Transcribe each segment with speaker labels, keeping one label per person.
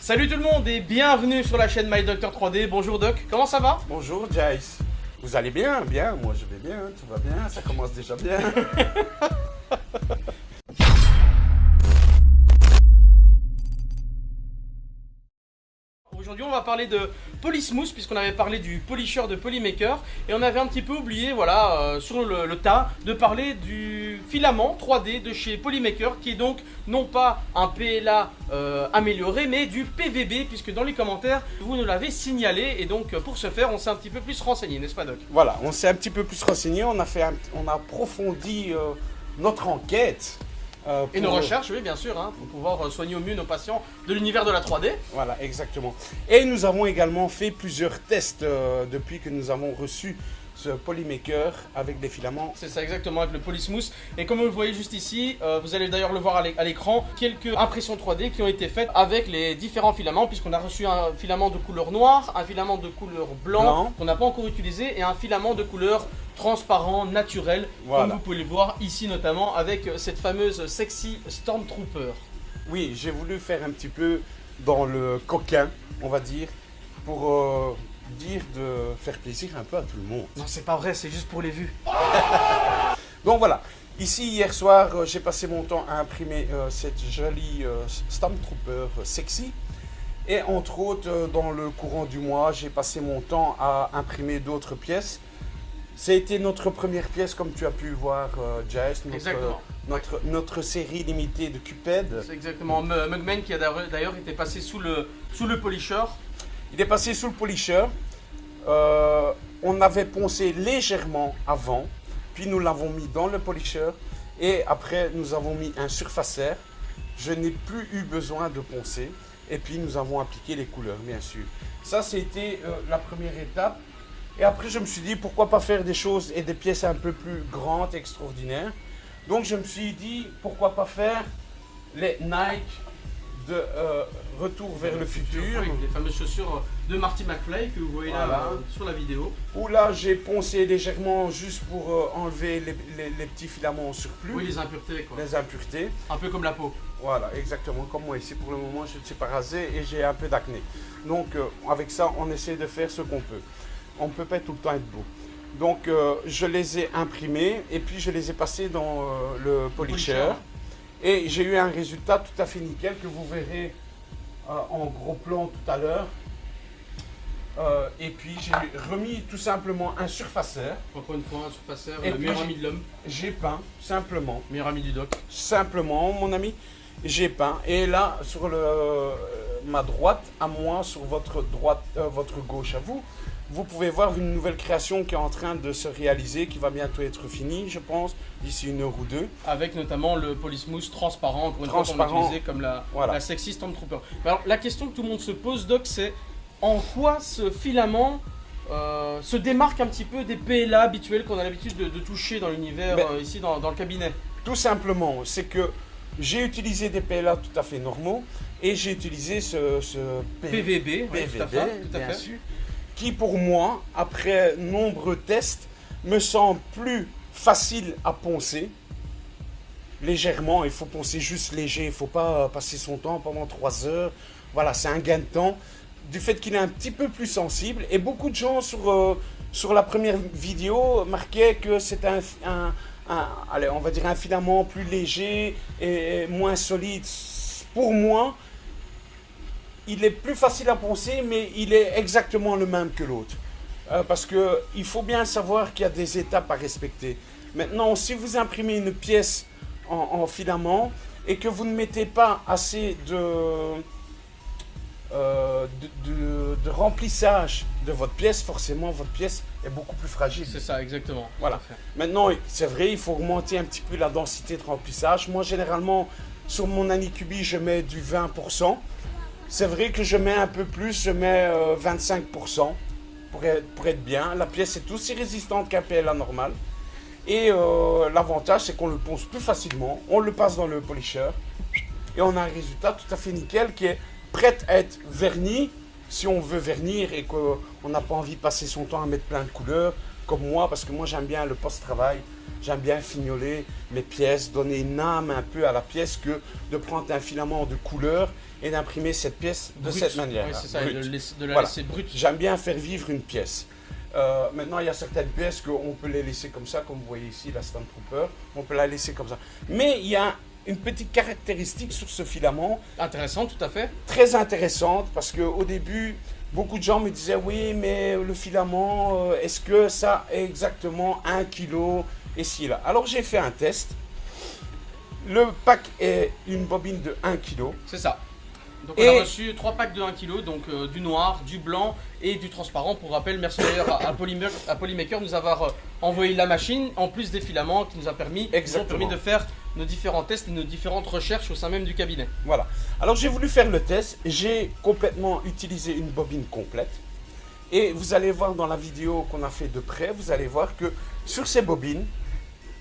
Speaker 1: Salut tout le monde et bienvenue sur la chaîne My Doctor 3D. Bonjour Doc, comment ça va?
Speaker 2: Bonjour Jace. Vous allez bien? Bien, moi je vais bien, tout va bien, ça commence déjà bien.
Speaker 1: Aujourd'hui on va parler de Polysmooth puisqu'on avait parlé du polisher de Polymaker et on avait un petit peu oublié, voilà, sur le tas, de parler du filament 3D de chez Polymaker qui est donc non pas un PLA amélioré mais du PVB, puisque dans les commentaires vous nous l'avez signalé, et donc pour ce faire on s'est un petit peu plus renseigné, n'est-ce pas Doc?
Speaker 2: Voilà, on s'est un petit peu plus renseigné, on a approfondi notre enquête.
Speaker 1: Et nos recherches, oui bien sûr, hein, pour pouvoir soigner au mieux nos patients de l'univers de la 3D.
Speaker 2: Voilà, exactement. Et nous avons également fait plusieurs tests depuis que nous avons reçu ce Polymaker avec des filaments.
Speaker 1: C'est ça exactement, avec le Polysmooth. Et comme vous le voyez juste ici, vous allez d'ailleurs le voir à l'écran, quelques impressions 3D qui ont été faites avec les différents filaments, puisqu'on a reçu un filament de couleur noire, un filament de couleur blanc qu'on n'a pas encore utilisé, et un filament de couleur transparent, naturel, voilà, comme vous pouvez le voir ici notamment avec cette fameuse Sexy Stormtrooper.
Speaker 2: Oui, j'ai voulu faire un petit peu dans le coquin, on va dire, pour dire de faire plaisir un peu à tout le monde.
Speaker 1: Non, c'est pas vrai, c'est juste pour les vues.
Speaker 2: Donc voilà, ici hier soir, j'ai passé mon temps à imprimer cette jolie Stormtrooper sexy. Et entre autres, dans le courant du mois, j'ai passé mon temps à imprimer d'autres pièces. Ça a été notre première pièce, comme tu as pu voir, Jace, notre série limitée de Cupid.
Speaker 1: C'est exactement, Mugman qui a d'ailleurs été passé sous le polisher.
Speaker 2: Il est passé sous le polisher. On avait poncé légèrement avant, puis nous l'avons mis dans le polisher. Et après, nous avons mis un surfaceur. Je n'ai plus eu besoin de poncer. Et puis, nous avons appliqué les couleurs, bien sûr. Ça, c'était la première étape. Et après, je me suis dit, pourquoi pas faire des choses et des pièces un peu plus grandes, extraordinaires. Donc, je me suis dit, pourquoi pas faire les Nike de Retour vers le futur.
Speaker 1: Oui, les fameuses chaussures de Marty McFly que vous voyez là sur la vidéo.
Speaker 2: Où là, j'ai poncé légèrement juste pour enlever les petits filaments en surplus.
Speaker 1: Oui, les impuretés quoi.
Speaker 2: Les impuretés.
Speaker 1: Un peu comme la peau.
Speaker 2: Voilà, exactement comme moi ici. Pour le moment, je ne suis pas rasé et j'ai un peu d'acné. Donc, avec ça, on essaie de faire ce qu'on peut. On ne peut pas tout le temps être beau. Donc, je les ai imprimés et puis je les ai passés dans le polisher. Et j'ai eu un résultat tout à fait nickel que vous verrez en gros plan tout à l'heure. Et puis, j'ai remis tout simplement un surfaceur.
Speaker 1: Encore une fois, un surfaceur,
Speaker 2: et
Speaker 1: le meilleur ami de l'homme.
Speaker 2: J'ai peint, simplement.
Speaker 1: Meilleur ami du doc.
Speaker 2: Simplement, mon ami, j'ai peint. Et là, sur ma droite à moi, sur votre gauche à vous, vous pouvez voir une nouvelle création qui est en train de se réaliser, qui va bientôt être finie, je pense, d'ici 1 heure ou 2.
Speaker 1: Avec notamment le Polysmooth transparent, pour une fois qu'on a utilisé comme la Sexy Stormtrooper. Alors, la question que tout le monde se pose, Doc, c'est en quoi ce filament se démarque un petit peu des PLA habituels qu'on a l'habitude de toucher dans l'univers, ici dans le cabinet?
Speaker 2: Tout simplement, c'est que j'ai utilisé des PLA tout à fait normaux et j'ai utilisé ce
Speaker 1: PVB, tout à fait,
Speaker 2: bien sûr, qui pour moi, après nombreux tests, me semble plus facile à poncer. Légèrement, il faut poncer juste léger, il ne faut pas passer son temps pendant 3 heures. Voilà, c'est un gain de temps. Du fait qu'il est un petit peu plus sensible. Et beaucoup de gens sur la première vidéo marquaient que c'était allez, on va dire un filament plus léger et moins solide. Pour moi, il est plus facile à poncer, mais il est exactement le même que l'autre. Parce qu'il faut bien savoir qu'il y a des étapes à respecter. Maintenant, si vous imprimez une pièce en filament et que vous ne mettez pas assez de remplissage de votre pièce, forcément, votre pièce est beaucoup plus fragile.
Speaker 1: C'est ça, exactement.
Speaker 2: Voilà. Maintenant, c'est vrai, il faut augmenter un petit peu la densité de remplissage. Moi, généralement, sur mon Anycubi, je mets du 20%. C'est vrai que je mets un peu plus, je mets 25% pour être bien. La pièce est aussi résistante qu'un PLA normal. Et l'avantage, c'est qu'on le ponce plus facilement. On le passe dans le polisher. Et on a un résultat tout à fait nickel qui est prêt à être verni. Si on veut vernir et qu'on n'a pas envie de passer son temps à mettre plein de couleurs, comme moi, parce que moi j'aime bien le post-travail. J'aime bien fignoler mes pièces, donner une âme un peu à la pièce que de prendre un filament de couleur et d'imprimer cette pièce de cette manière.
Speaker 1: Oui, c'est ça,
Speaker 2: brute.
Speaker 1: de la
Speaker 2: Voilà.
Speaker 1: laisser brute.
Speaker 2: J'aime bien faire vivre une pièce. Maintenant, il y a certaines pièces qu'on peut les laisser comme ça, comme vous voyez ici, la Stand Trooper, on peut la laisser comme ça. Mais il y a une petite caractéristique sur ce filament.
Speaker 1: Intéressant, tout à fait.
Speaker 2: Très intéressante, parce qu'au début, beaucoup de gens me disaient, oui, mais le filament, est-ce que ça est exactement 1 kg ici et là? Alors j'ai fait un test. Le pack est une bobine de 1 kg.
Speaker 1: C'est ça. Donc on a reçu 3 packs de 1 kg, donc du noir, du blanc et du transparent. Pour rappel, merci d'ailleurs à Polymaker de nous avoir envoyé la machine, en plus des filaments qui nous ont permis de faire nos différents tests et nos différentes recherches au sein même du cabinet.
Speaker 2: Voilà. Alors j'ai voulu faire le test, j'ai complètement utilisé une bobine complète. Et vous allez voir dans la vidéo qu'on a fait de près, vous allez voir que sur ces bobines,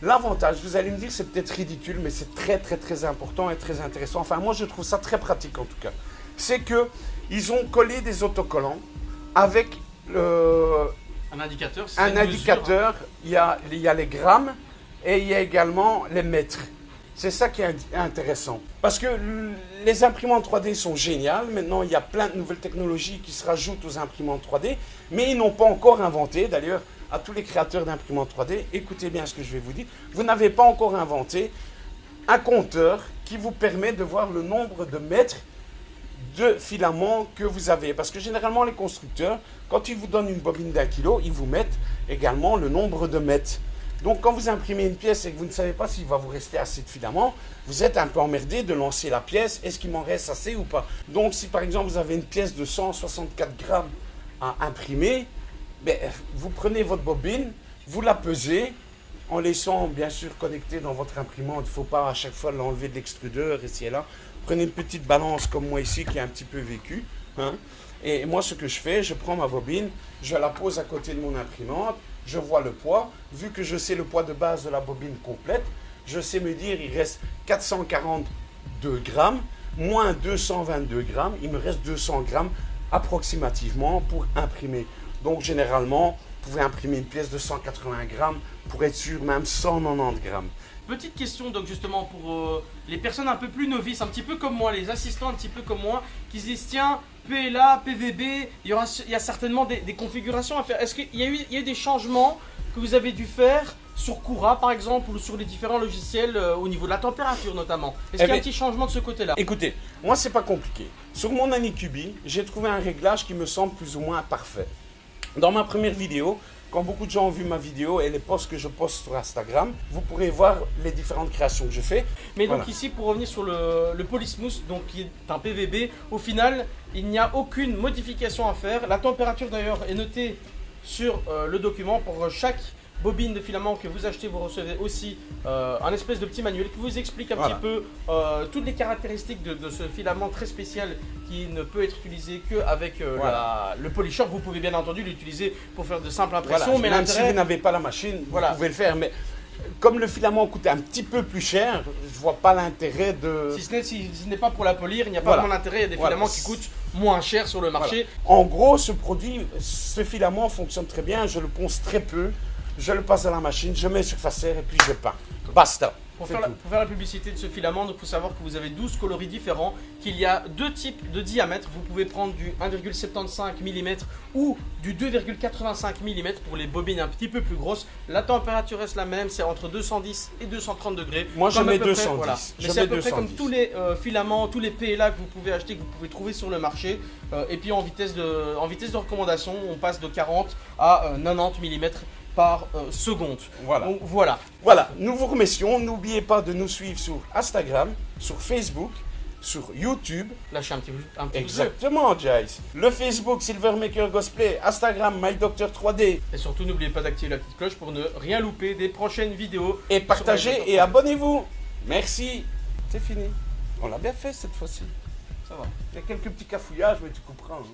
Speaker 2: l'avantage, vous allez me dire c'est peut-être ridicule, mais c'est très très très important et très intéressant. Enfin moi je trouve ça très pratique en tout cas. C'est que ils ont collé des autocollants avec
Speaker 1: un indicateur.
Speaker 2: Il y a les grammes et il y a également les mètres. C'est ça qui est intéressant. Parce que les imprimantes 3D sont géniales. Maintenant, il y a plein de nouvelles technologies qui se rajoutent aux imprimantes 3D. Mais ils n'ont pas encore inventé. D'ailleurs, à tous les créateurs d'imprimantes 3D, écoutez bien ce que je vais vous dire. Vous n'avez pas encore inventé un compteur qui vous permet de voir le nombre de mètres de filaments que vous avez. Parce que généralement, les constructeurs, quand ils vous donnent une bobine d'1 kg, ils vous mettent également le nombre de mètres. Donc, quand vous imprimez une pièce et que vous ne savez pas s'il va vous rester assez de filaments, vous êtes un peu emmerdé de lancer la pièce. Est-ce qu'il m'en reste assez ou pas? Donc, si par exemple vous avez une pièce de 164 grammes à imprimer, ben, vous prenez votre bobine, vous la pesez, en laissant bien sûr connecté dans votre imprimante. Il ne faut pas à chaque fois l'enlever de l'extrudeur ici et là. Prenez une petite balance comme moi ici qui est un petit peu vécue. Hein. Et moi, ce que je fais, je prends ma bobine, je la pose à côté de mon imprimante. Je vois le poids, vu que je sais le poids de base de la bobine complète, je sais me dire il reste 442 grammes, moins 222 grammes, il me reste 200 grammes approximativement pour imprimer. Donc généralement, vous pouvez imprimer une pièce de 180 grammes pour être sûr, même 190 grammes.
Speaker 1: Petite question donc justement pour les personnes un peu plus novices, un petit peu comme moi, les assistants un petit peu comme moi, qui se disent tiens, PLA, PVB, il y a certainement des configurations à faire. Est-ce qu'il y a eu des changements que vous avez dû faire sur Cura par exemple ou sur les différents logiciels au niveau de la température notamment? Est-ce qu'il y a un petit changement de ce côté-là?
Speaker 2: Écoutez, moi c'est pas compliqué. Sur mon Anycubi, j'ai trouvé un réglage qui me semble plus ou moins parfait. Dans ma première vidéo, quand beaucoup de gens ont vu ma vidéo et les posts que je poste sur Instagram, vous pourrez voir les différentes créations que je fais.
Speaker 1: Mais donc ici, pour revenir sur le Polysmooth, donc qui est un PVB, au final, il n'y a aucune modification à faire. La température d'ailleurs est notée sur le document. Pour chaque bobine de filament que vous achetez, vous recevez aussi un espèce de petit manuel qui vous explique un petit peu toutes les caractéristiques de ce filament très spécial qui ne peut être utilisé qu'avec le Polysharp. Vous pouvez bien entendu l'utiliser pour faire de simples impressions.
Speaker 2: Mais même si vous n'avez pas la machine, vous pouvez le faire. Mais comme le filament coûte un petit peu plus cher, je vois pas l'intérêt de...
Speaker 1: Si ce n'est pas pour la polir, il n'y a pas vraiment d'intérêt. Il y a des filaments qui coûtent moins cher sur le marché.
Speaker 2: En gros, ce filament fonctionne très bien. Je le ponce très peu. Je le passe à la machine, je mets sur facière et puis je peins. Basta.
Speaker 1: Pour faire la publicité de ce filament, il faut savoir que vous avez 12 coloris différents, qu'il y a deux types de diamètres. Vous pouvez prendre du 1,75 mm ou du 2,85 mm pour les bobines un petit peu plus grosses. La température reste la même, c'est entre 210 et 230 degrés.
Speaker 2: Moi je mets 210.
Speaker 1: Voilà. Mais c'est à peu près comme tous les filaments, tous les PLA que vous pouvez acheter, que vous pouvez trouver sur le marché. Et puis en vitesse de recommandation, on passe de 40 à 90 mm par seconde.
Speaker 2: Voilà.
Speaker 1: Donc, voilà.
Speaker 2: Voilà, nous vous remercions. N'oubliez pas de nous suivre sur Instagram, sur Facebook, sur YouTube.
Speaker 1: Lâchez un petit
Speaker 2: Exactement, Jace. Le Facebook Silvermaker Cosplay, Instagram MyDoctor3D.
Speaker 1: Et surtout, n'oubliez pas d'activer la petite cloche pour ne rien louper des prochaines vidéos.
Speaker 2: Et partagez et abonnez-vous. Merci. C'est fini. On l'a bien fait cette fois-ci.
Speaker 1: Ça va.
Speaker 2: Il y a quelques petits cafouillages, mais tu comprends. Hein.